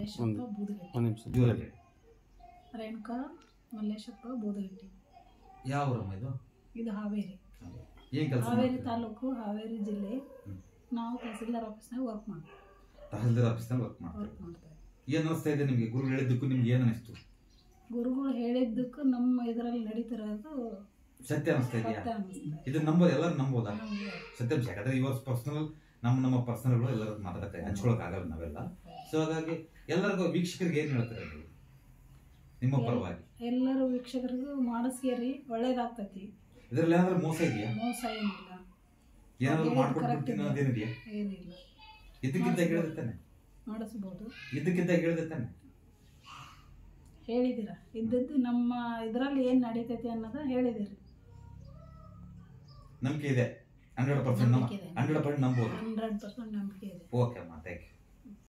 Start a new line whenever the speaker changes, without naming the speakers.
ಮಲ್ಲೇಶಪ್ಪ ಬೂದಗಟ್ಟಿ.
ಒಂದು ನಿಮಿಷ ಜೋರಾಗಿ.
ರೇಣುಕಾ ಮಲ್ಲೇಶಪ್ಪ ಬೂದಗಟ್ಟಿ.
ಯಾವ ಊರಮ್ಮ ಇದು?
ಇದು ಹಾವೇರಿ.
ಏನು ಕೆಲಸ?
ಹಾವೇರಿ ತಾಲೂಕು, ಹಾವೇರಿ ಜಿಲ್ಲೆ. ನಾವು ತಹಸೀಲ್ದಾರ್ ಆಫೀಸ್ನಾಗ ವರ್ಕ್ ಮಾಡ್ತೀವಿ.
ತಹಸೀಲ್ದಾರ್ ಆಫೀಸ್ನಾಗ ವರ್ಕ್ ಮಾಡ್ತೀವಿ. ಏನು ಅನಿಸ್ತಾ ಇದೆ ನಿಮಗೆ? ಗುರುಗಳು ಹೇಳಿದ್ದಕ್ಕೂ ನಿಮ್ಗೆ ಏನು ಅನಿಸ್ತು?
ಗುರುಗಳು ಹೇಳಿದ್ದಕ್ಕೂ ನಮ್ಮ ಇದರಲ್ಲಿ ನಡೀತಿರೋದು
ಸತ್ಯ ಅನಿಸ್ತಾ ಇದೆಯಾ? ಇದು ನಂಬೋದು, ಎಲ್ಲರೂ ನಂಬೋದಾ? ಸತ್ಯಾಂಶ. ಯಾಕಂದ್ರೆ ಇವಾಗ ಪರ್ಸನಲ್ ನಮ್ಮ ಪರ್ಸನಲ್ಗಳು ಎಲ್ಲರೂ ಮಾತಾಡಕ್ಕೆ ಹಂಚ್ಕೊಳಕ್ ಆಗಲ್ಲ ನಾವೆಲ್ಲ. ಸೊ ಹಾಗಾಗಿ ಎಲ್ಲರಿಗೂ ವೀಕ್ಷಕರಿಗೆ ಏನು ಹೇಳ್ತಾರೆ ನಿಮ್ಮ ಪರವಾಗಿ? ಎಲ್ಲರೂ
ವೀಕ್ಷಕರಿಗೂ ಮಾಡಿಸ್ಕೇರಿ, ಒಳ್ಳೇದಾಗ್ತೈತಿ.
ಇದರಲ್ಲಿ ಏನಾದ್ರೂ ಮೋಸ ಇದೆಯಾ?
ಮೋಸ ಏನಿಲ್ಲ.
ಏನಾದ್ರು ಮಾಡ್ಕೊಡ್ತೀನಿ ಅನ್ನೋದೇನಿದೆಯಾ?
ಏನಿಲ್ಲ.
ಇದಕ್ಕಿಂತ ಹೇಳಿರ್ತಾನೆ
ಮಾಡಿಸ್ಬೋದು.
ಇದಕ್ಕಿಂತ ಹೇಳಿರ್ತಾನೆ
ಹೇಳಿದ್ದೀರಾ. ಇದ್ದದ್ದು ನಮ್ಮ ಇದರಲ್ಲಿ ಏನು ನಡೀತೈತಿ ಅನ್ನೋದ ಹೇಳಿದಿರಿ.
ನಂಬಿಕೆ ಇದೆ. 100% ನಂಬೋದು.
100% ನಂಬಿಕೆ ಇದೆ.
ಓಕೆ ಅಮ್ಮ, ಥ್ಯಾಂಕ್ ಯು.